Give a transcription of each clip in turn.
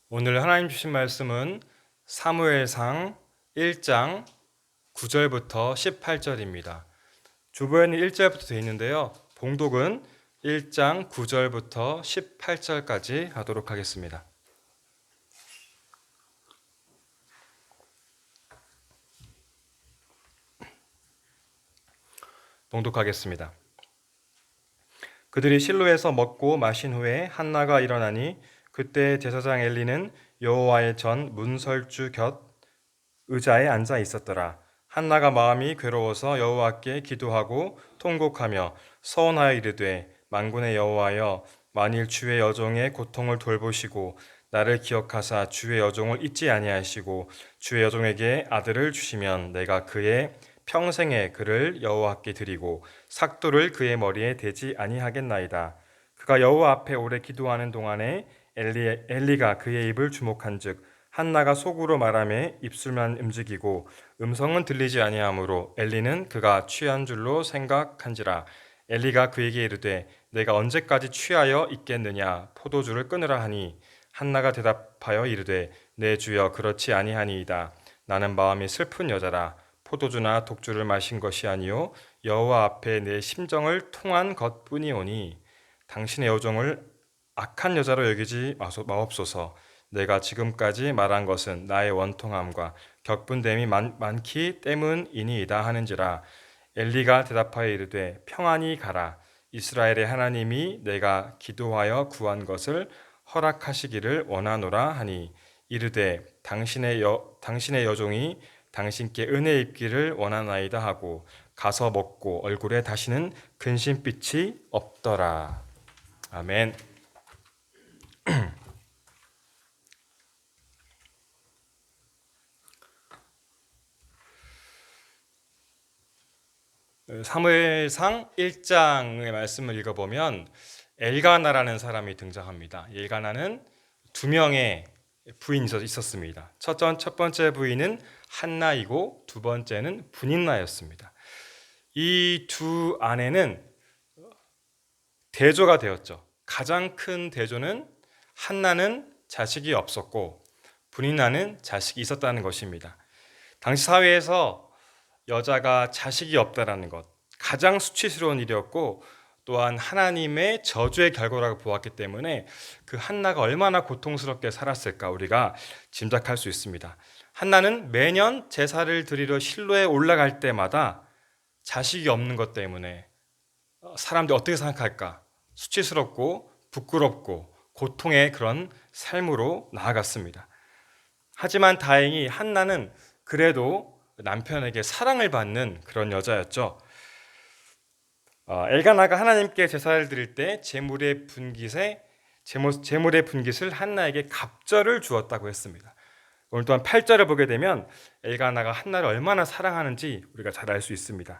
오늘 하나님 주신 말씀은 사무엘상 1장 9절부터 18절입니다. 주보에는 1절부터 되어 있는데요. 봉독은 1장 9절부터 18절까지 하도록 하겠습니다. 봉독하겠습니다. 그들이 실로에서 먹고 마신 후에 한나가 일어나니 그때 제사장 엘리는 여호와의 전 문설주 곁 의자에 앉아 있었더라. 한나가 마음이 괴로워서 여호와께 기도하고 통곡하며 서원하여 이르되 만군의 여호와여 만일 주의 여종의 고통을 돌보시고 나를 기억하사 주의 여종을 잊지 아니하시고 주의 여종에게 아들을 주시면 내가 그의 평생에 그를 여호와께 드리고 삭도를 그의 머리에 대지 아니하겠나이다. 그가 여호와 앞에 오래 기도하는 동안에 엘리가 그의 입을 주목한즉 한나가 속으로 말하며 입술만 움직이고 음성은 들리지 아니하므로 엘리는 그가 취한 줄로 생각한지라. 엘리가 그에게 이르되 내가 언제까지 취하여 있겠느냐 포도주를 끊으라 하니 한나가 대답하여 이르되 내 주여 그렇지 아니하니이다. 나는 마음이 슬픈 여자라. 포도주나 독주를 마신 것이 아니요 여호와 앞에 내 심정을 통한 것뿐이오니 당신의 여종을 악한 여자로 여기지 마옵소서. 내가 지금까지 말한 것은 나의 원통함과 격분됨이 많기 때문이니이다 하는지라. 엘리가 대답하여 이르되 평안히 가라. 이스라엘의 하나님이 내가 기도하여 구한 것을 허락하시기를 원하노라 하니 이르되 당신의 여종이 당신께 은혜 입기를 원하나이다 하고 가서 먹고 얼굴에 다시는 근심빛이 없더라. 아멘. 사무엘상 1장의 말씀을 읽어보면 엘가나라는 사람이 등장합니다. 엘가나는 두 명의 부인이 있었습니다. 첫 번째 부인은 한나이고 두 번째는 분인나였습니다. 이 두 아내는 대조가 되었죠. 가장 큰 대조는 한나는 자식이 없었고 분인나는 자식이 있었다는 것입니다. 당시 사회에서 여자가 자식이 없다라는 것, 가장 수치스러운 일이었고 또한 하나님의 저주의 결과라고 보았기 때문에 그 한나가 얼마나 고통스럽게 살았을까 우리가 짐작할 수 있습니다. 한나는 매년 제사를 드리러 실로에 올라갈 때마다 자식이 없는 것 때문에 사람들이 어떻게 생각할까? 수치스럽고 부끄럽고 고통의 그런 삶으로 나아갔습니다. 하지만 다행히 한나는 그래도 남편에게 사랑을 받는 그런 여자였죠. 엘가나가 하나님께 제사를 드릴 때 제물의 분깃을 한나에게 갑절을 주었다고 했습니다. 오늘 또한 8절을 보게 되면 엘가나가 한나를 얼마나 사랑하는지 우리가 잘 알 수 있습니다.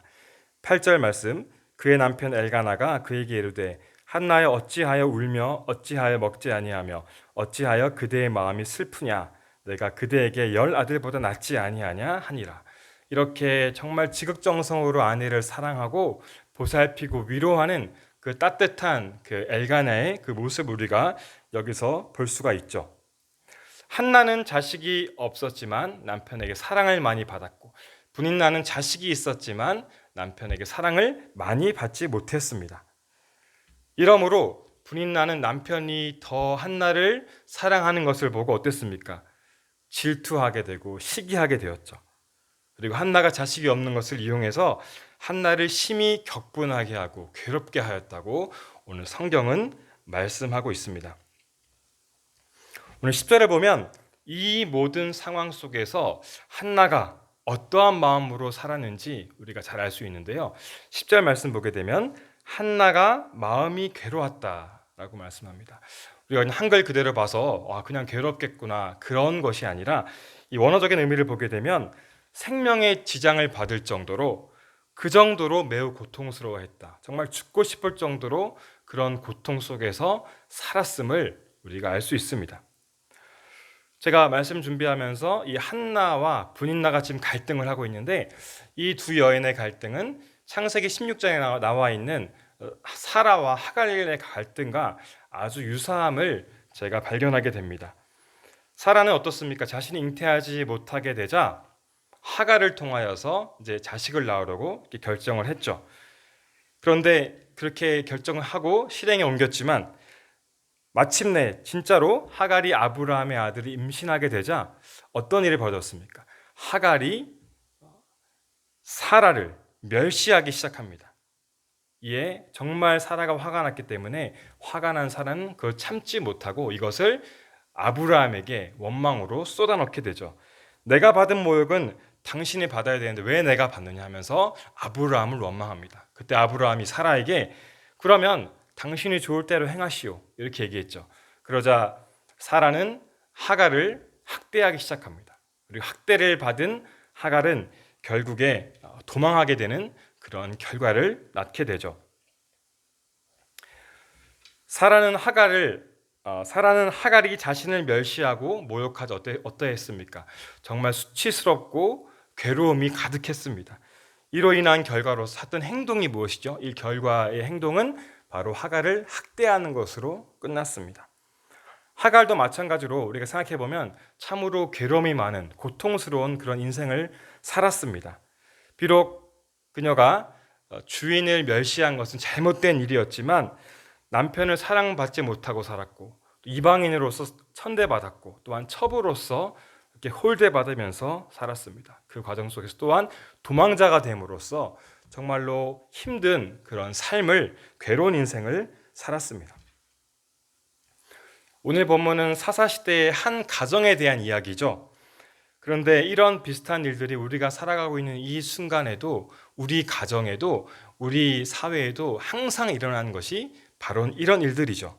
8절 말씀, 그의 남편 엘가나가 그에게 이르되 한나여 어찌하여 울며 어찌하여 먹지 아니하며 어찌하여 그대의 마음이 슬프냐 내가 그대에게 10아들보다 낫지 아니하냐 하니라. 이렇게 정말 지극정성으로 아내를 사랑하고 보살피고 위로하는 그 따뜻한 그 엘가나의 그 모습 우리가 여기서 볼 수가 있죠. 한나는 자식이 없었지만 남편에게 사랑을 많이 받았고 분인나는 자식이 있었지만 남편에게 사랑을 많이 받지 못했습니다. 이러므로 분인나는 남편이 더 한나를 사랑하는 것을 보고 어땠습니까? 질투하게 되고 시기하게 되었죠. 그리고 한나가 자식이 없는 것을 이용해서 한나를 심히 격분하게 하고 괴롭게 하였다고 오늘 성경은 말씀하고 있습니다. 오늘 10절에 보면 이 모든 상황 속에서 한나가 어떠한 마음으로 살았는지 우리가 잘 알 수 있는데요. 10절 말씀 보게 되면 한나가 마음이 괴로웠다라고 말씀합니다. 우리가 한글 그대로 봐서 그냥 괴롭겠구나 그런 것이 아니라 이 원어적인 의미를 보게 되면 생명의 지장을 받을 정도로 그 정도로 매우 고통스러워했다. 정말 죽고 싶을 정도로 그런 고통 속에서 살았음을 우리가 알 수 있습니다. 제가 말씀 준비하면서 이 한나와 분인나가 지금 갈등을 하고 있는데 이 두 여인의 갈등은 창세기 16장에 나와 있는 사라와 하갈의 갈등과 아주 유사함을 제가 발견하게 됩니다. 사라는 어떻습니까? 자신이 잉태하지 못하게 되자 하갈을 통하여서 이제 자식을 낳으려고 이렇게 결정을 했죠. 그런데 그렇게 결정을 하고 실행에 옮겼지만 마침내 진짜로 하갈이 아브라함의 아들이 임신하게 되자 어떤 일이 벌어졌습니까? 하갈이 사라를 멸시하기 시작합니다. 이에 정말 사라가 화가 났기 때문에 화가 난 사라는 그걸 참지 못하고 이것을 아브라함에게 원망으로 쏟아넣게 되죠. 내가 받은 모욕은 당신이 받아야 되는데 왜 내가 받느냐 하면서 아브라함을 원망합니다. 그때 아브라함이 사라에게 그러면 당신이 좋을 대로 행하시오 이렇게 얘기했죠. 그러자 사라는 하갈을 학대하기 시작합니다. 그리고 학대를 받은 하갈은 결국에 도망하게 되는 그런 결과를 낳게 되죠. 사라는 하갈이 자신을 멸시하고 모욕하지 어떠했습니까? 정말 수치스럽고 괴로움이 가득했습니다. 이로 인한 결과로서 했던 행동이 무엇이죠? 이 결과의 행동은 바로 하갈을 학대하는 것으로 끝났습니다. 하갈도 마찬가지로 우리가 생각해 보면 참으로 괴로움이 많은 고통스러운 그런 인생을 살았습니다. 비록 그녀가 주인을 멸시한 것은 잘못된 일이었지만 남편을 사랑받지 못하고 살았고 이방인으로서 천대받았고 또한 첩으로서 이렇게 홀대받으면서 살았습니다. 그 과정 속에서 또한 도망자가 됨으로써 정말로 힘든 그런 삶을 괴로운 인생을 살았습니다. 오늘 본문은 사사시대의 한 가정에 대한 이야기죠. 그런데 이런 비슷한 일들이 우리가 살아가고 있는 이 순간에도 우리 가정에도 우리 사회에도 항상 일어나는 것이 바로 이런 일들이죠.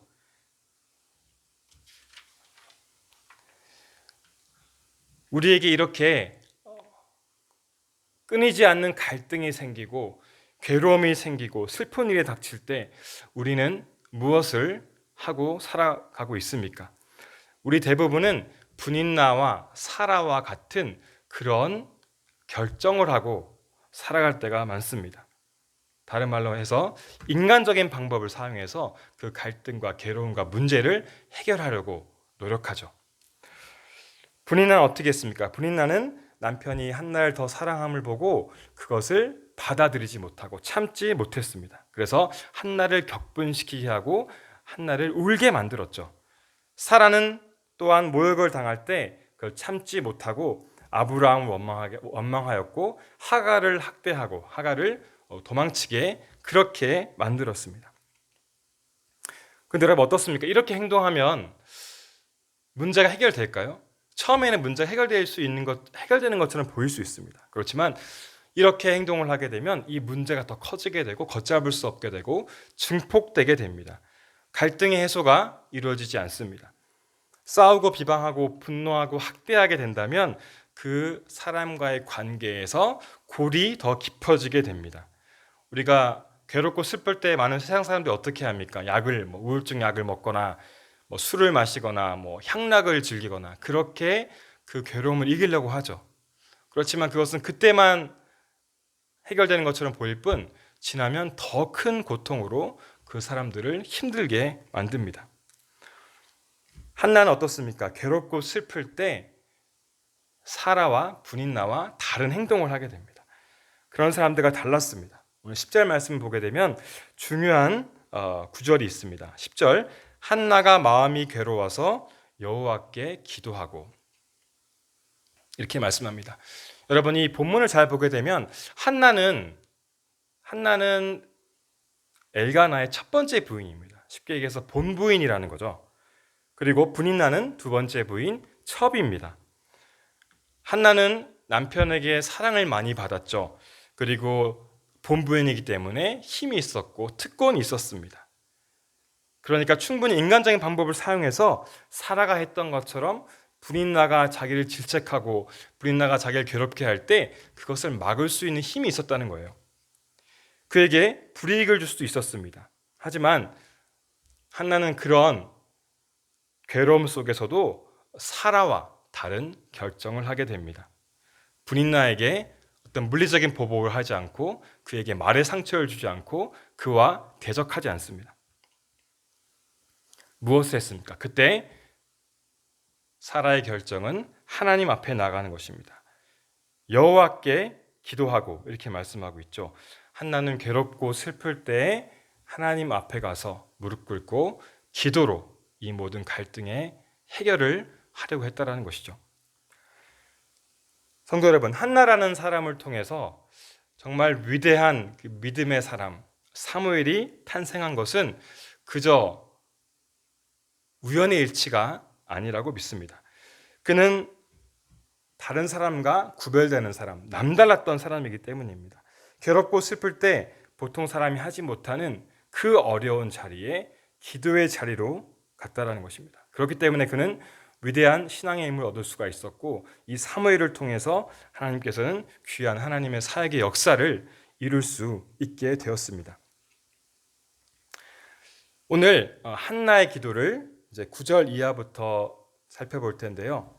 우리에게 이렇게 끊이지 않는 갈등이 생기고 괴로움이 생기고 슬픈 일이 닥칠 때 우리는 무엇을 하고 살아가고 있습니까? 우리 대부분은 분인나와 사라와 같은 그런 결정을 하고 살아갈 때가 많습니다. 다른 말로 해서 인간적인 방법을 사용해서 그 갈등과 괴로움과 문제를 해결하려고 노력하죠. 분인나는 어떻게 했습니까? 분인나는 남편이 한나를 더 사랑함을 보고 그것을 받아들이지 못하고 참지 못했습니다. 그래서 한나를 격분시키게 하고 한나를 울게 만들었죠. 사라는 또한 모욕을 당할 때 그걸 참지 못하고 아브라함을 원망하였고 하갈을 학대하고 하갈을 도망치게 그렇게 만들었습니다. 근데 여러분 어떻습니까? 이렇게 행동하면 문제가 해결될까요? 처음에는 문제가 해결되는 것처럼 보일 수 있습니다. 그렇지만 이렇게 행동을 하게 되면 이 문제가 더 커지게 되고 걷잡을 수 없게 되고 증폭되게 됩니다. 갈등의 해소가 이루어지지 않습니다. 싸우고 비방하고 분노하고 학대하게 된다면 그 사람과의 관계에서 골이 더 깊어지게 됩니다. 우리가 괴롭고 슬플 때 많은 세상 사람들이 어떻게 합니까? 우울증 약을 먹거나 술을 마시거나 향락을 즐기거나 그렇게 그 괴로움을 이기려고 하죠. 그렇지만 그것은 그때만 해결되는 것처럼 보일 뿐 지나면 더 큰 고통으로 그 사람들을 힘들게 만듭니다. 한나는 어떻습니까? 괴롭고 슬플 때 사라와 분인나와 다른 행동을 하게 됩니다. 그런 사람들과 달랐습니다. 오늘 10절 말씀을 보게 되면 중요한 구절이 있습니다. 10절 한나가 마음이 괴로워서 여호와께 기도하고 이렇게 말씀합니다. 여러분 이 본문을 잘 보게 되면 한나는 엘가나의 첫 번째 부인입니다. 쉽게 얘기해서 본부인이라는 거죠. 그리고 분인나는 두 번째 부인 첩입니다. 한나는 남편에게 사랑을 많이 받았죠. 그리고 본부인이기 때문에 힘이 있었고 특권이 있었습니다. 그러니까 충분히 인간적인 방법을 사용해서 사라가 했던 것처럼 분인나가 자기를 질책하고 분인나가 자기를 괴롭게 할 때 그것을 막을 수 있는 힘이 있었다는 거예요. 그에게 불이익을 줄 수도 있었습니다. 하지만 한나는 그런 괴로움 속에서도 사라와 다른 결정을 하게 됩니다. 분인나에게 어떤 물리적인 보복을 하지 않고 그에게 말의 상처를 주지 않고 그와 대적하지 않습니다. 무엇을 했습니까? 그때 사라의 결정은 하나님 앞에 나가는 것입니다. 여호와께 기도하고 이렇게 말씀하고 있죠. 한나는 괴롭고 슬플 때에 하나님 앞에 가서 무릎 꿇고 기도로 이 모든 갈등의 해결을 하려고 했다라는 것이죠. 성도 여러분, 한나라는 사람을 통해서 정말 위대한 그 믿음의 사람 사무엘이 탄생한 것은 그저 우연의 일치가 아니라고 믿습니다. 그는 다른 사람과 구별되는 사람, 남달랐던 사람이기 때문입니다. 괴롭고 슬플 때 보통 사람이 하지 못하는 그 어려운 자리에 기도의 자리로 갔다라는 것입니다. 그렇기 때문에 그는 위대한 신앙의 힘을 얻을 수가 있었고 이 사무엘을 통해서 하나님께서는 귀한 하나님의 사역의 역사를 이룰 수 있게 되었습니다. 오늘 한나의 기도를 이제 9절 이하부터 살펴볼 텐데요.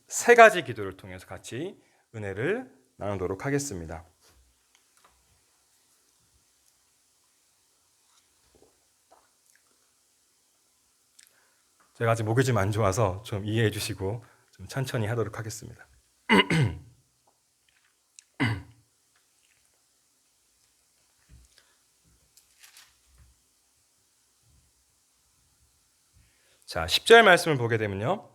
세 가지 기도를 통해서 같이 은혜를 나누도록 하겠습니다. 제가 아직 목이 좀 안 좋아서 좀 이해해 주시고 좀 천천히 하도록 하겠습니다. 자, 10절 말씀을 보게 되면요.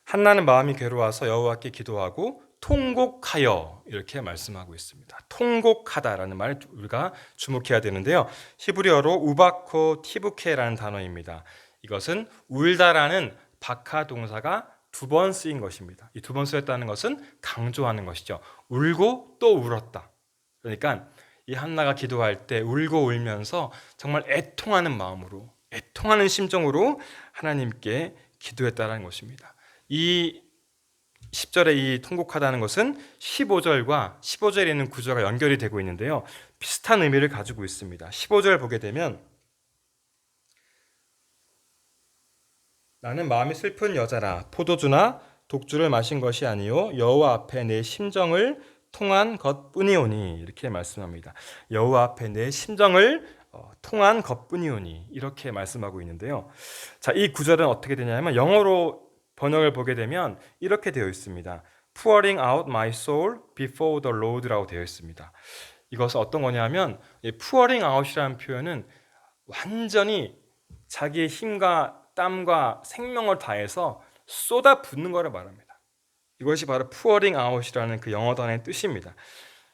한나는 마음이 괴로워서 여호와께 기도하고 통곡하여 이렇게 말씀하고 있습니다. 통곡하다라는 말을 우리가 주목해야 되는데요. 히브리어로 우바코 티부케라는 단어입니다. 이것은 울다라는 박하 동사가 두 번 쓰인 것입니다. 이 두 번 쓰였다는 것은 강조하는 것이죠. 울고 또 울었다. 그러니까 이 한나가 기도할 때 울고 울면서 정말 애통하는 마음으로, 애통하는 심정으로 하나님께 기도했다는 것입니다. 이 10절에 이 통곡하다는 것은 15절과 15절에 있는 구절과 연결이 되고 있는데요. 비슷한 의미를 가지고 있습니다. 15절 보게 되면 나는 마음이 슬픈 여자라 포도주나 독주를 마신 것이 아니요 여호와 앞에 내 심정을 통한 것뿐이오니 이렇게 말씀합니다. 여호와 앞에 내 심정을 통한 것뿐이오니 이렇게 말씀하고 있는데요. 자, 이 구절은 어떻게 되냐면 영어로 번역을 보게 되면 이렇게 되어 있습니다. Pouring out my soul before the Lord라고 되어 있습니다. 이것은 어떤 거냐면 pouring out이라는 표현은 완전히 자기의 힘과 땀과 생명을 다해서 쏟아붓는 것을 말합니다. 이것이 바로 pouring out이라는 그 영어 단어의 뜻입니다.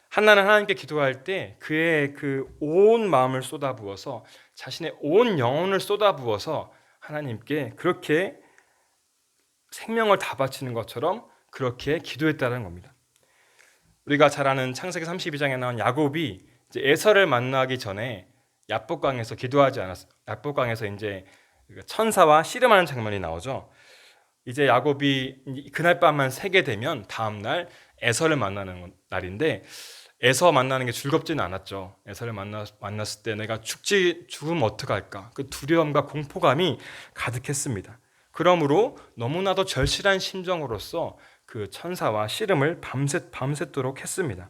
한나는 하나님께 기도할 때 그의 그 온 마음을 쏟아부어서 자신의 온 영혼을 쏟아부어서 하나님께 그렇게 생명을 다 바치는 것처럼 그렇게 기도했다는 겁니다. 우리가 잘 아는 창세기 32장에 나온 야곱이 이제 에서를 만나기 전에 야복강에서 기도하지 않았어요. 야복강에서 이제 천사와 씨름하는 장면이 나오죠. 이제 야곱이 그날 밤만 새게 되면 다음 날 에서를 만나는 날인데 에서 만나는 게 즐겁지는 않았죠. 에서를 만났을 때 내가 죽으면 어떡할까? 그 두려움과 공포감이 가득했습니다. 그러므로 너무나도 절실한 심정으로서 그 천사와 씨름을 밤새도록 했습니다.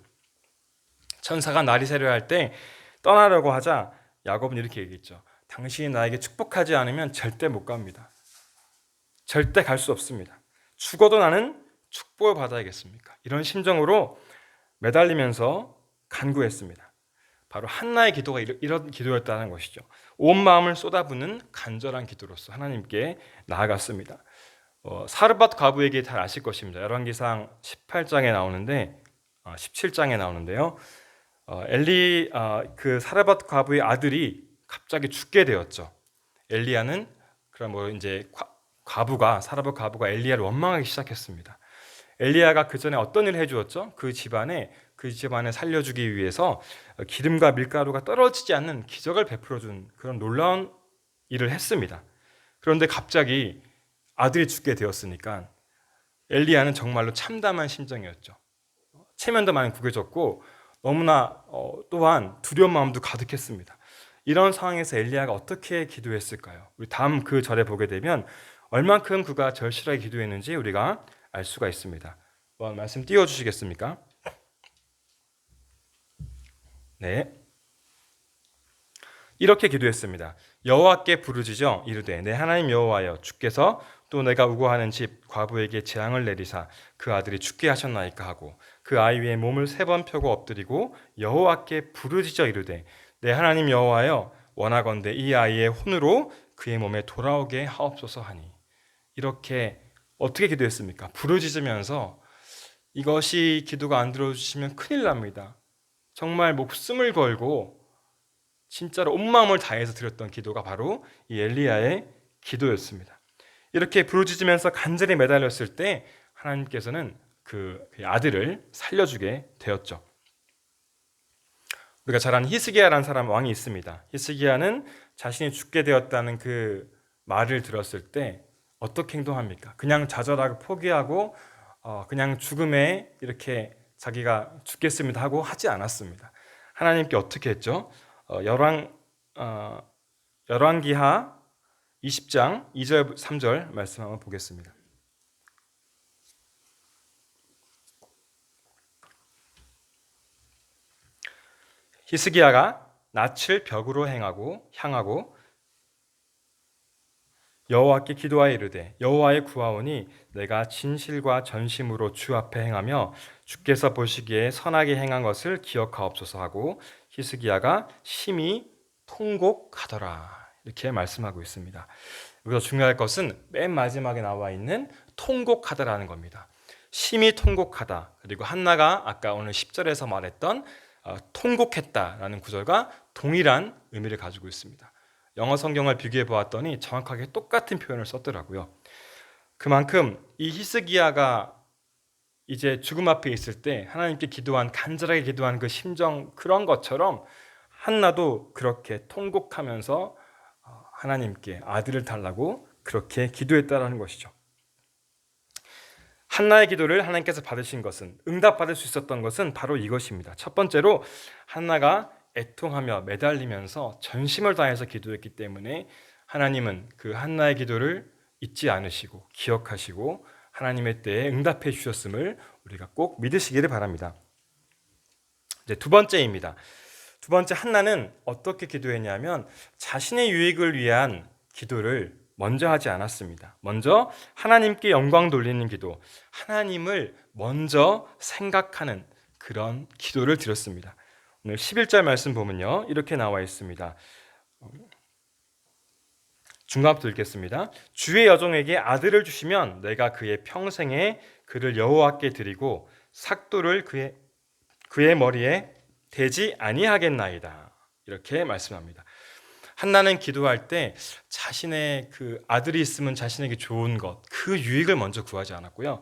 천사가 날이 새려할 때 떠나려고 하자 야곱은 이렇게 얘기했죠. 당신이 나에게 축복하지 않으면 절대 못 갑니다. 절대 갈 수 없습니다. 죽어도 나는 축복을 받아야겠습니까? 이런 심정으로 매달리면서 간구했습니다. 바로 한나의 기도가 이런 기도였다는 것이죠. 온 마음을 쏟아붓는 간절한 기도로서 하나님께 나아갔습니다. 사르밧 과부에게 잘 아실 것입니다. 열왕기상 18장에 나오는데 17장에 나오는데요. 그 사르밧 과부의 아들이 갑자기 죽게 되었죠. 엘리야는 그럼 이제 사르밧 과부가 엘리야를 원망하기 시작했습니다. 엘리야가 그 전에 어떤 일을 해주었죠? 그 집안에 살려주기 위해서 기름과 밀가루가 떨어지지 않는 기적을 베풀어준 그런 놀라운 일을 했습니다. 그런데 갑자기 아들이 죽게 되었으니까 엘리야는 정말로 참담한 심정이었죠. 체면도 많이 구겨졌고 너무나 또한 두려운 마음도 가득했습니다. 이런 상황에서 엘리야가 어떻게 기도했을까요? 우리 다음 그 절에 보게 되면 얼만큼 그가 절실하게 기도했는지 우리가 알 수가 있습니다. 말씀 띄워주시겠습니까? 네. 이렇게 기도했습니다. 여호와께 부르짖어 이르되 내 하나님 여호와여 주께서 또 내가 우거하는 집 과부에게 재앙을 내리사 그 아들이 죽게 하셨나이까 하고 그 아이 위에 몸을 3번 펴고 엎드리고 여호와께 부르짖어 이르되 내 하나님 여호와여 원하건대 이 아이의 혼으로 그의 몸에 돌아오게 하옵소서 하니. 이렇게 어떻게 기도했습니까? 부르짖으면서 이것이 기도가 안 들어주시면 큰일 납니다. 정말 목숨을 걸고 진짜로 온 마음을 다해서 드렸던 기도가 바로 이 엘리야의 기도였습니다. 이렇게 부르짖으면서 간절히 매달렸을 때 하나님께서는 그 아들을 살려주게 되었죠. 우리가 잘 아는 히스기야라는 사람 왕이 있습니다. 히스기야는 자신이 죽게 되었다는 그 말을 들었을 때 어떻게 행동합니까? 그냥 좌절하고 포기하고 그냥 죽음에 이렇게 자기가 죽겠습니다 하고 하지 않았습니다. 하나님께 어떻게 했죠? 열왕기하 20장 2절 3절 말씀 한번 보겠습니다. 히스기야가 낯을 벽으로 향하고 여호와께 기도하여 이르되 여호와의 구하오니 내가 진실과 전심으로 주 앞에 행하며 주께서 보시기에 선하게 행한 것을 기억하옵소서 하고 히스기야가 심히 통곡하더라. 이렇게 말씀하고 있습니다. 여기서 중요할 것은 맨 마지막에 나와 있는 통곡하다라는 겁니다. 심히 통곡하다. 그리고 한나가 아까 오늘 10절에서 말했던 통곡했다라는 구절과 동일한 의미를 가지고 있습니다. 영어 성경을 비교해 보았더니 정확하게 똑같은 표현을 썼더라고요. 그만큼 이 히스기야가 이제 죽음 앞에 있을 때 하나님께 간절하게 기도한 그 심정, 그런 것처럼 한나도 그렇게 통곡하면서 하나님께 아들을 달라고 그렇게 기도했다라는 것이죠. 한나의 기도를 하나님께서 받으신 것은, 응답받을 수 있었던 것은 바로 이것입니다. 첫 번째로 한나가 애통하며 매달리면서 전심을 다해서 기도했기 때문에 하나님은 그 한나의 기도를 잊지 않으시고 기억하시고 하나님의 때에 응답해 주셨음을 우리가 꼭 믿으시기를 바랍니다. 이제 두 번째입니다. 두 번째, 한나는 어떻게 기도했냐면 자신의 유익을 위한 기도를 먼저 하지 않았습니다. 먼저 하나님께 영광 돌리는 기도, 하나님을 먼저 생각하는 그런 기도를 드렸습니다. 오늘 11절 말씀 보면요, 이렇게 나와 있습니다. 중간부터 읽겠습니다. 주의 여종에게 아들을 주시면 내가 그의 평생에 그를 여호와께 드리고 삭도를 그의 머리에 대지 아니하겠나이다. 이렇게 말씀합니다. 한나는 기도할 때 자신의 그 아들이 있으면 자신에게 좋은 것, 그 유익을 먼저 구하지 않았고요.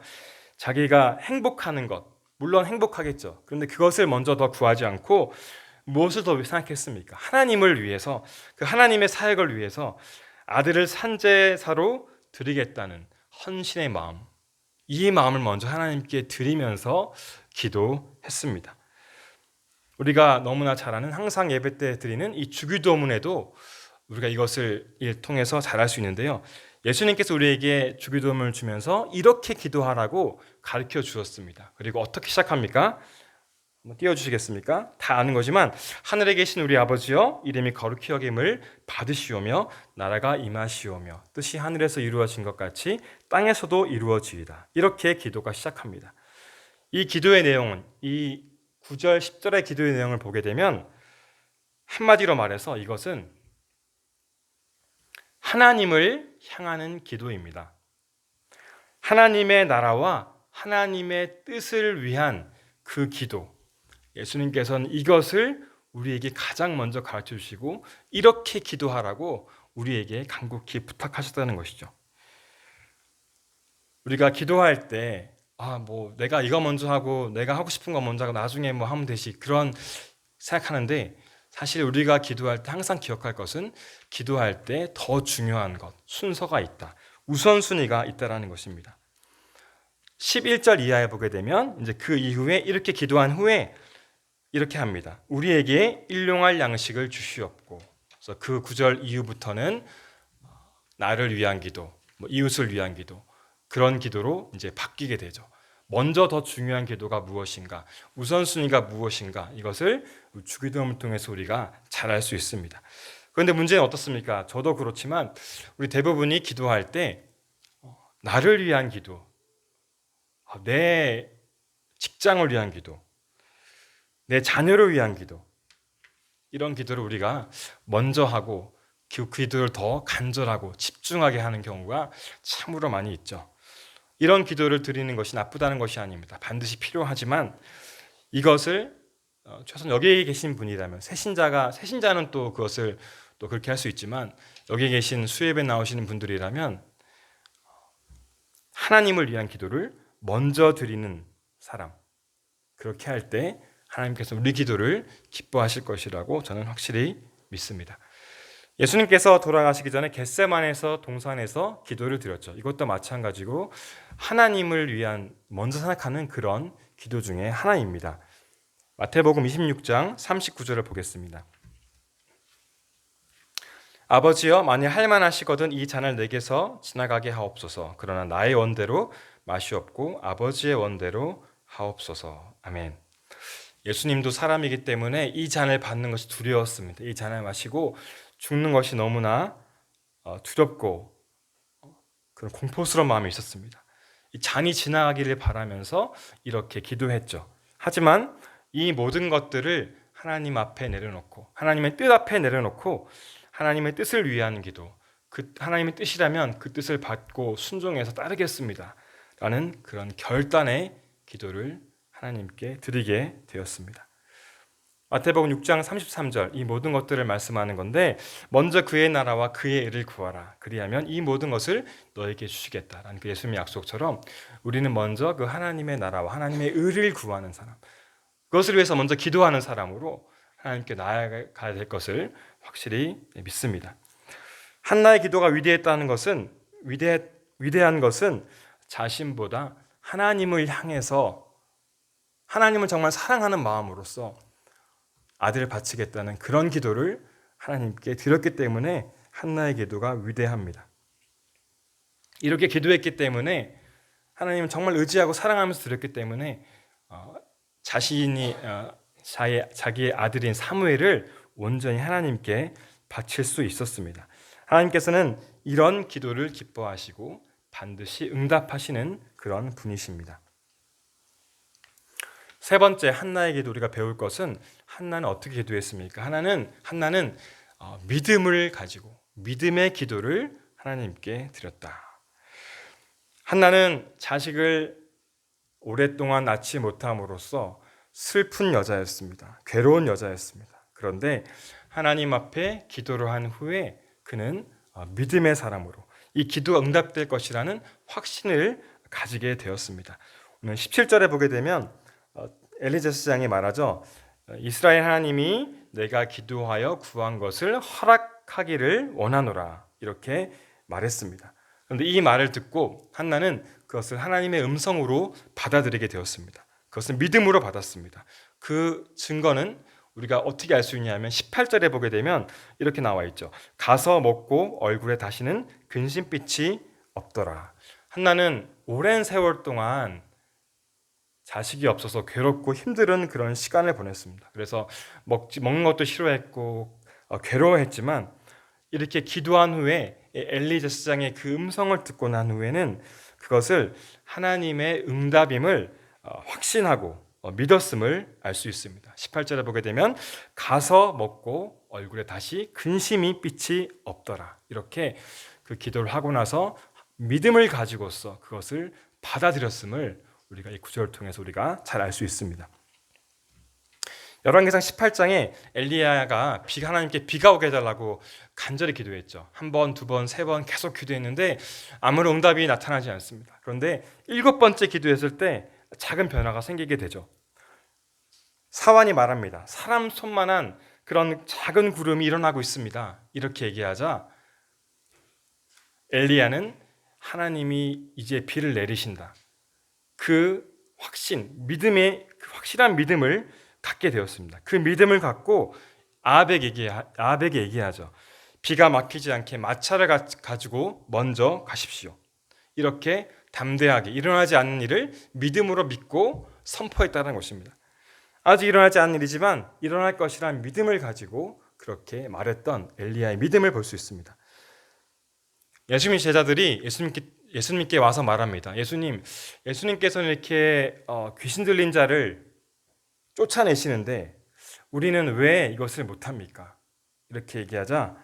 자기가 행복하는 것, 물론 행복하겠죠. 그런데 그것을 먼저 더 구하지 않고 무엇을 더 생각했습니까? 하나님을 위해서, 그 하나님의 사역을 위해서 아들을 산제사로 드리겠다는 헌신의 마음, 이 마음을 먼저 하나님께 드리면서 기도했습니다. 우리가 너무나 잘 아는 항상 예배 때 드리는 이 주기도문에도 우리가 이것을 통해서 잘 알 수 있는데요. 예수님께서 우리에게 주기도문을 주면서 이렇게 기도하라고 가르쳐 주었습니다. 그리고 어떻게 시작합니까? 한번 띄워주시겠습니까? 다 아는 거지만 하늘에 계신 우리 아버지여 이름이 거룩히 여김을 받으시오며 나라가 임하시오며 뜻이 하늘에서 이루어진 것 같이 땅에서도 이루어지이다. 이렇게 기도가 시작합니다. 이 기도의 내용은 이 9절 10절의 기도의 내용을 보게 되면 한마디로 말해서 이것은 하나님을 향하는 기도입니다. 하나님의 나라와 하나님의 뜻을 위한 그 기도, 예수님께서는 이것을 우리에게 가장 먼저 가르쳐 주시고 이렇게 기도하라고 우리에게 간곡히 부탁하셨다는 것이죠. 우리가 기도할 때 내가 이거 먼저 하고 내가 하고 싶은 거 먼저 하고 나중에 하면 되지, 그런 생각하는데 사실 우리가 기도할 때 항상 기억할 것은 기도할 때 더 중요한 것, 순서가 있다. 우선순위가 있다라는 것입니다. 11절 이하에 보게 되면 이제 그 이후에 이렇게 기도한 후에 이렇게 합니다. 우리에게 일용할 양식을 주시옵고. 그래서 그 9절 이후부터는 나를 위한 기도, 이웃을 위한 기도, 그런 기도로 이제 바뀌게 되죠. 먼저 더 중요한 기도가 무엇인가, 우선순위가 무엇인가, 이것을 주기도문을 통해서 우리가 잘 알 수 있습니다. 그런데 문제는 어떻습니까? 저도 그렇지만 우리 대부분이 기도할 때 나를 위한 기도, 내 직장을 위한 기도, 내 자녀를 위한 기도, 이런 기도를 우리가 먼저 하고 그 기도를 더 간절하고 집중하게 하는 경우가 참으로 많이 있죠. 이런 기도를 드리는 것이 나쁘다는 것이 아닙니다. 반드시 필요하지만 이것을 최소한 여기에 계신 분이라면 새신자는 또 그것을 또 그렇게 할 수 있지만 여기 계신 수협에 나오시는 분들이라면 하나님을 위한 기도를 먼저 드리는 사람, 그렇게 할 때 하나님께서 우리 기도를 기뻐하실 것이라고 저는 확실히 믿습니다. 예수님께서 돌아가시기 전에 겟세마네에서 동산에서 기도를 드렸죠. 이것도 마찬가지고 하나님을 위한 먼저 생각하는 그런 기도 중에 하나입니다. 마태복음 26장 39절을 보겠습니다. 아버지여, 만일 할만하시거든 이 잔을 내게서 지나가게 하옵소서. 그러나 나의 원대로 마시옵고 아버지의 원대로 하옵소서. 아멘. 예수님도 사람이기 때문에 이 잔을 받는 것이 두려웠습니다. 이 잔을 마시고 죽는 것이 너무나 두렵고 그런 공포스러운 마음이 있었습니다. 이 잔이 지나가기를 바라면서 이렇게 기도했죠. 하지만 이 모든 것들을 하나님 앞에 내려놓고 하나님의 뜻 앞에 내려놓고 하나님의 뜻을 위한 기도, 그 하나님의 뜻이라면 그 뜻을 받고 순종해서 따르겠습니다 라는 그런 결단의 기도를 하나님께 드리게 되었습니다. 마태복음 6장 33절, 이 모든 것들을 말씀하는 건데 먼저 그의 나라와 그의 의를 구하라. 그리하면 이 모든 것을 너에게 주시겠다라는 그 예수님의 약속처럼 우리는 먼저 그 하나님의 나라와 하나님의 의를 구하는 사람, 그것을 위해서 먼저 기도하는 사람으로 하나님께 나아가야 될 것을 확실히 믿습니다. 한나의 기도가 위대한 것은 자신보다 하나님을 향해서 하나님을 정말 사랑하는 마음으로서 아들을 바치겠다는 그런 기도를 하나님께 드렸기 때문에 한나의 기도가 위대합니다. 이렇게 기도했기 때문에 하나님은 정말 의지하고 사랑하면서 드렸기 때문에 자기의 아들인 사무엘을 온전히 하나님께 바칠 수 있었습니다. 하나님께서는 이런 기도를 기뻐하시고 반드시 응답하시는 그런 분이십니다. 세 번째, 한나의 기도 우리가 배울 것은 한나는 어떻게 기도했습니까? 한나는 믿음을 가지고 믿음의 기도를 하나님께 드렸다. 한나는 자식을 오랫동안 낳지 못함으로써 슬픈 여자였습니다. 괴로운 여자였습니다. 그런데 하나님 앞에 기도를 한 후에 그는 믿음의 사람으로 이 기도가 응답될 것이라는 확신을 가지게 되었습니다. 오늘 17절에 보게 되면 엘리제스 장이 말하죠. 이스라엘 하나님이 내가 기도하여 구한 것을 허락하기를 원하노라, 이렇게 말했습니다. 그런데 이 말을 듣고 한나는 그것을 하나님의 음성으로 받아들이게 되었습니다. 그것은 믿음으로 받았습니다. 그 증거는 우리가 어떻게 알 수 있냐면 18절에 보게 되면 이렇게 나와 있죠. 가서 먹고 얼굴에 다시는 근심빛이 없더라. 한나는 오랜 세월 동안 자식이 없어서 괴롭고 힘든 그런 시간을 보냈습니다. 그래서 먹는 것도 싫어했고 괴로워했지만 이렇게 기도한 후에 엘리 제사장의 그 음성을 듣고 난 후에는 그것을 하나님의 응답임을 확신하고 믿었음을 알 수 있습니다. 18절에 보게 되면 가서 먹고 얼굴에 다시 근심이 빛이 없더라. 이렇게 그 기도를 하고 나서 믿음을 가지고서 그것을 받아들였음을 우리가 이 구절을 통해서 우리가 잘 알 수 있습니다. 열왕기상 18장에 엘리야가 하나님께 비가 오게 해달라고 간절히 기도했죠. 한 번, 두 번, 세 번 계속 기도했는데 아무런 응답이 나타나지 않습니다. 그런데 7번째 기도했을 때 작은 변화가 생기게 되죠. 사환이 말합니다. 사람 손만한 그런 작은 구름이 일어나고 있습니다. 이렇게 얘기하자 엘리야는 하나님이 이제 비를 내리신다, 그 확실한 믿음을 갖게 되었습니다. 그 믿음을 갖고 아합에게 얘기하죠. 비가 막히지 않게 마차를 가지고 먼저 가십시오. 이렇게 담대하게 일어나지 않는 일을 믿음으로 믿고 선포했다는 것입니다. 아직 일어나지 않은 일이지만 일어날 것이란 믿음을 가지고 그렇게 말했던 엘리야의 믿음을 볼 수 있습니다. 예수님 제자들이 예수님께 와서 말합니다. 예수님께서는 이렇게 귀신 들린 자를 쫓아내시는데 우리는 왜 이것을 못합니까? 이렇게 얘기하자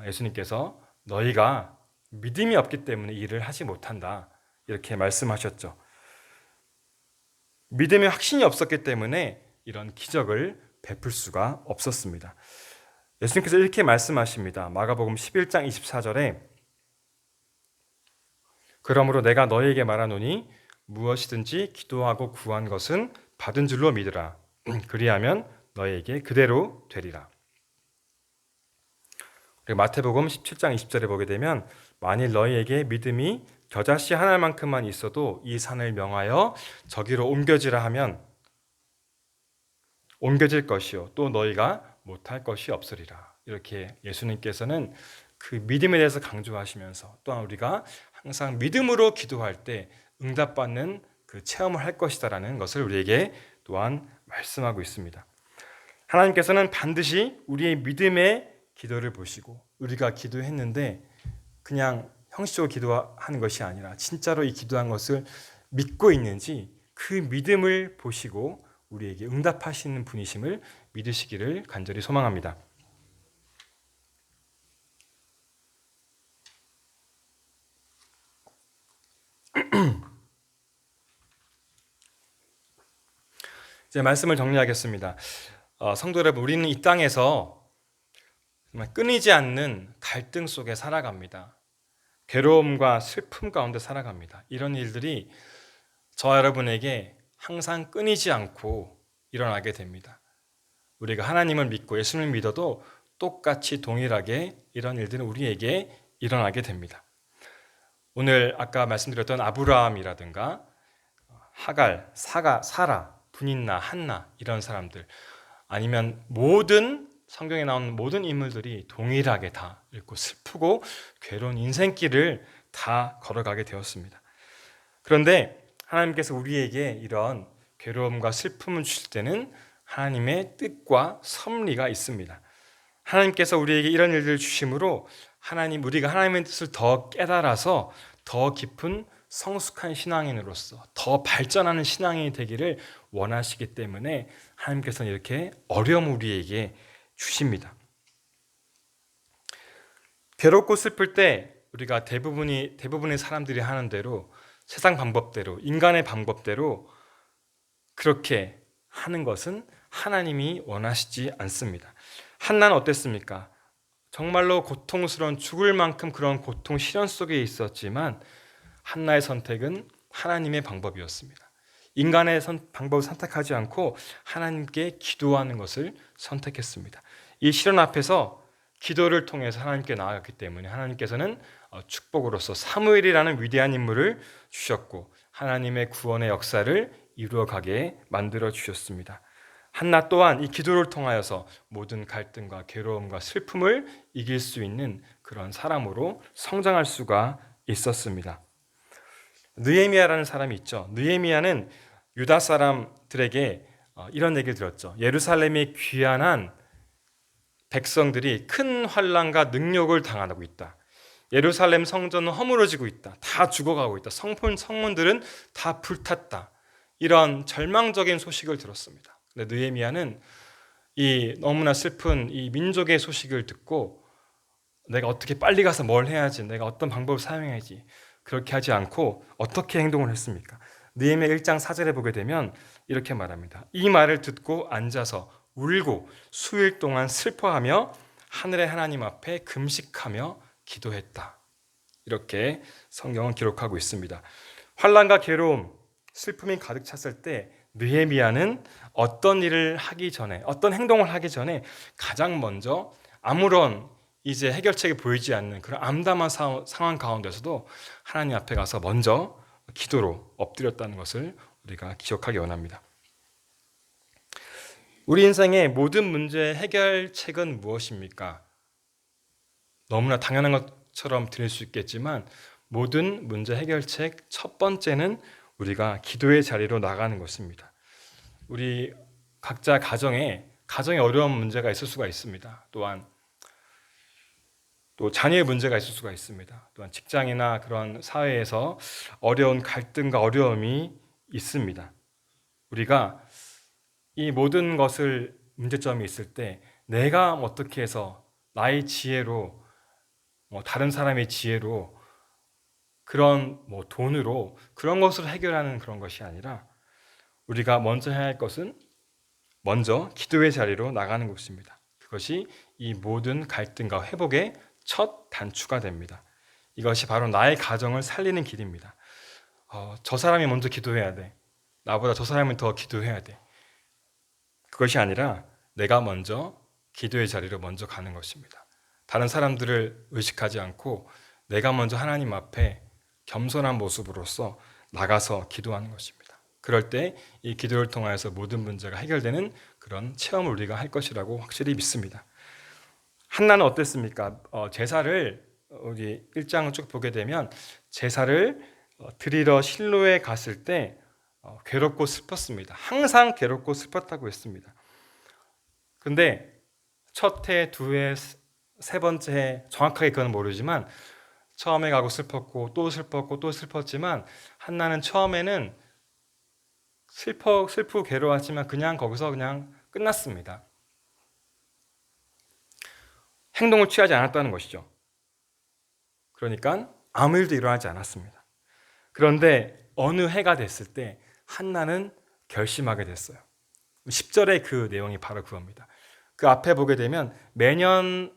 예수님께서 너희가 믿음이 없기 때문에 일을 하지 못한다. 이렇게 말씀하셨죠. 믿음의 확신이 없었기 때문에 이런 기적을 베풀 수가 없었습니다. 예수님께서 이렇게 말씀하십니다. 마가복음 11장 24절에 그러므로 내가 너희에게 말하노니 무엇이든지 기도하고 구한 것은 받은 줄로 믿으라. 그리하면 너희에게 그대로 되리라. 그리고 마태복음 17장 20절에 보게 되면 만일 너희에게 믿음이 겨자씨 하나만큼만 있어도 이 산을 명하여 저기로 옮겨지라 하면 옮겨질 것이요 또 너희가 못할 것이 없으리라. 이렇게 예수님께서는 그 믿음에 대해서 강조하시면서 또한 우리가 항상 믿음으로 기도할 때 응답받는 그 체험을 할 것이다라는 것을 우리에게 또한 말씀하고 있습니다. 하나님께서는 반드시 우리의 믿음의 기도를 보시고 우리가 기도했는데 그냥 형식적으로 기도하는 것이 아니라 진짜로 이 기도한 것을 믿고 있는지 그 믿음을 보시고 우리에게 응답하시는 분이심을 믿으시기를 간절히 소망합니다. 이제 말씀을 정리하겠습니다. 성도 여러분, 우리는 이 땅에서 정말 끊이지 않는 갈등 속에 살아갑니다. 괴로움과 슬픔 가운데 살아갑니다. 이런 일들이 저와 여러분에게 항상 끊이지 않고 일어나게 됩니다. 우리가 하나님을 믿고 예수님을 믿어도 똑같이 동일하게 이런 일들은 우리에게 일어나게 됩니다. 오늘 아까 말씀드렸던 아브라함이라든가 하갈, 사라, 분인나, 한나 이런 사람들 아니면 모든 성경에 나오는 모든 인물들이 동일하게 다 읽고 슬프고 괴로운 인생길을 다 걸어가게 되었습니다. 그런데 하나님께서 우리에게 이런 괴로움과 슬픔을 주실 때는 하나님의 뜻과 섭리가 있습니다. 하나님께서 우리에게 이런 일들을 주심으로 우리가 하나님의 뜻을 더 깨달아서 더 깊은 성숙한 신앙인으로서 더 발전하는 신앙인이 되기를 원하시기 때문에 하나님께서는 이렇게 어려움을 우리에게 주십니다. 괴롭고 슬플 때 우리가 대부분의 사람들이 하는 대로 세상 방법대로 인간의 방법대로 그렇게 하는 것은 하나님이 원하시지 않습니다. 한나는 어땠습니까? 정말로 고통스러운 죽을 만큼 그런 고통 시련 속에 있었지만 한나의 선택은 하나님의 방법이었습니다. 인간의 방법을 선택하지 않고 하나님께 기도하는 것을 선택했습니다. 이 시련 앞에서 기도를 통해서 하나님께 나아갔기 때문에 하나님께서는 축복으로서 사무엘이라는 위대한 인물을 주셨고 하나님의 구원의 역사를 이루어가게 만들어 주셨습니다. 한나 또한 이 기도를 통하여서 모든 갈등과 괴로움과 슬픔을 이길 수 있는 그런 사람으로 성장할 수가 있었습니다. 느헤미야라는 사람이 있죠. 느헤미야는 유다 사람들에게 이런 얘기를 들었죠. 예루살렘의 귀환한 백성들이 큰 환난과 능욕을 당하고 있다. 예루살렘 성전은 허물어지고 있다. 다 죽어가고 있다. 성문들은 다 불탔다. 이런 절망적인 소식을 들었습니다. 근데 느헤미야는 이 너무나 슬픈 이 민족의 소식을 듣고 내가 어떻게 빨리 가서 뭘 해야지, 내가 어떤 방법을 사용해야지 그렇게 하지 않고 어떻게 행동을 했습니까? 느헤미야 1장 4절에 보게 되면 이렇게 말합니다. 이 말을 듣고 앉아서 울고 수일 동안 슬퍼하며 하늘의 하나님 앞에 금식하며 기도했다. 이렇게 성경은 기록하고 있습니다. 환난과 괴로움, 슬픔이 가득 찼을 때 느헤미야는 어떤 일을 하기 전에, 어떤 행동을 하기 전에 가장 먼저 아무런 이제 해결책이 보이지 않는 그런 암담한 상황 가운데서도 하나님 앞에 가서 먼저 기도로 엎드렸다는 것을 우리가 기억하기 원합니다. 우리 인생의 모든 문제의 해결책은 무엇입니까? 너무나 당연한 것처럼 들릴 수 있겠지만 모든 문제 해결책 첫 번째는 우리가 기도의 자리로 나가는 것입니다. 우리 각자 가정에 가정에 어려운 문제가 있을 수가 있습니다. 또한 또 자녀의 문제가 있을 수가 있습니다. 또한 직장이나 그런 사회에서 어려운 갈등과 어려움이 있습니다. 우리가 이 모든 것을 문제점이 있을 때 내가 어떻게 해서 나의 지혜로 다른 사람의 지혜로 그런 돈으로 그런 것을 해결하는 그런 것이 아니라 우리가 먼저 해야 할 것은 먼저 기도의 자리로 나가는 것입니다. 그것이 이 모든 갈등과 회복의 첫 단추가 됩니다. 이것이 바로 나의 가정을 살리는 길입니다. 저 사람이 먼저 기도해야 돼. 나보다 저 사람이 더 기도해야 돼. 그것이 아니라 내가 먼저 기도의 자리로 먼저 가는 것입니다. 다른 사람들을 의식하지 않고 내가 먼저 하나님 앞에 겸손한 모습으로서 나가서 기도하는 것입니다. 그럴 때 이 기도를 통하여서 모든 문제가 해결되는 그런 체험을 우리가 할 것이라고 확실히 믿습니다. 한나는 어땠습니까? 제사를 우리 1장을 쭉 보게 되면 제사를 드리러 실로에 갔을 때 괴롭고 슬펐습니다. 항상 괴롭고 슬펐다고 했습니다. 근데 첫 해, 두 해, 세 번째 해 정확하게 그건 모르지만 처음에 가고 슬펐고 또 슬펐고 또 슬펐지만 한나는 처음에는 슬프고 괴로웠지만 그냥 거기서 그냥 끝났습니다. 행동을 취하지 않았다는 것이죠. 그러니까 아무 일도 일어나지 않았습니다. 그런데 어느 해가 됐을 때 한나는 결심하게 됐어요. 10절의 그 내용이 바로 그겁니다. 그 앞에 보게 되면 매년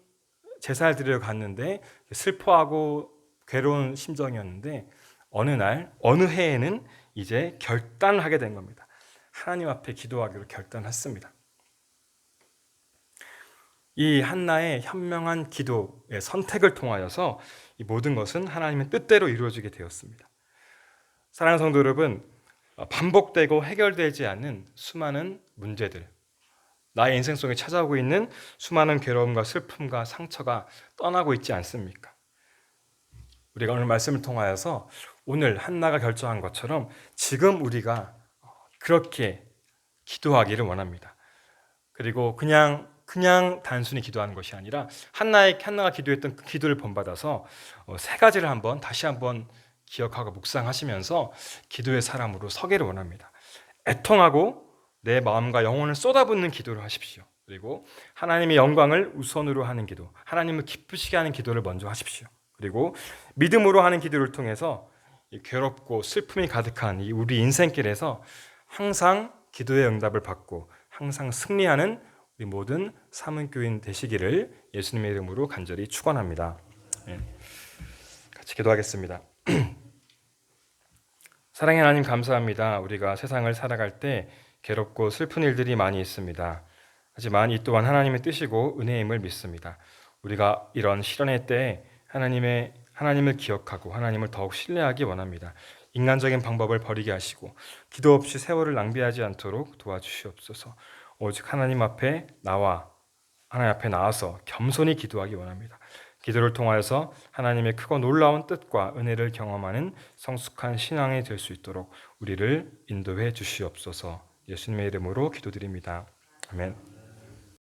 제사를 드리러 갔는데 슬퍼하고 괴로운 심정이었는데 어느 날, 어느 해에는 이제 결단을 하게 된 겁니다. 하나님 앞에 기도하기로 결단했습니다. 이 한나의 현명한 기도의 선택을 통하여서 이 모든 것은 하나님의 뜻대로 이루어지게 되었습니다. 사랑하는 성도 여러분, 반복되고 해결되지 않는 수많은 문제들, 나의 인생 속에 찾아오고 있는 수많은 괴로움과 슬픔과 상처가 떠나고 있지 않습니까? 우리가 오늘 말씀을 통하여서 오늘 한나가 결정한 것처럼 지금 우리가 그렇게 기도하기를 원합니다. 그리고 그냥 단순히 기도하는 것이 아니라 한나가 기도했던 그 기도를 본받아서 세 가지를 다시 한번 기억하고 묵상하시면서 기도의 사람으로 서기를 원합니다. 애통하고 내 마음과 영혼을 쏟아붓는 기도를 하십시오. 그리고 하나님의 영광을 우선으로 하는 기도, 하나님을 기쁘시게 하는 기도를 먼저 하십시오. 그리고 믿음으로 하는 기도를 통해서 괴롭고 슬픔이 가득한 이 우리 인생길에서 항상 기도의 응답을 받고 항상 승리하는 우리 모든 사문교인 되시기를 예수님의 이름으로 간절히 축원합니다. 같이 기도하겠습니다. 사랑의 하나님 감사합니다. 우리가 세상을 살아갈 때 괴롭고 슬픈 일들이 많이 있습니다. 하지만 이 또한 하나님의 뜻이고 은혜임을 믿습니다. 우리가 이런 시련의 때에 하나님을 기억하고 하나님을 더욱 신뢰하기 원합니다. 인간적인 방법을 버리게 하시고 기도 없이 세월을 낭비하지 않도록 도와주시옵소서. 오직 하나님 앞에 나와서 겸손히 기도하기 원합니다. 기도를 통하여서 하나님의 크고 놀라운 뜻과 은혜를 경험하는 성숙한 신앙이 될 수 있도록 우리를 인도해 주시옵소서. 예수님의 이름으로 기도드립니다. 아멘.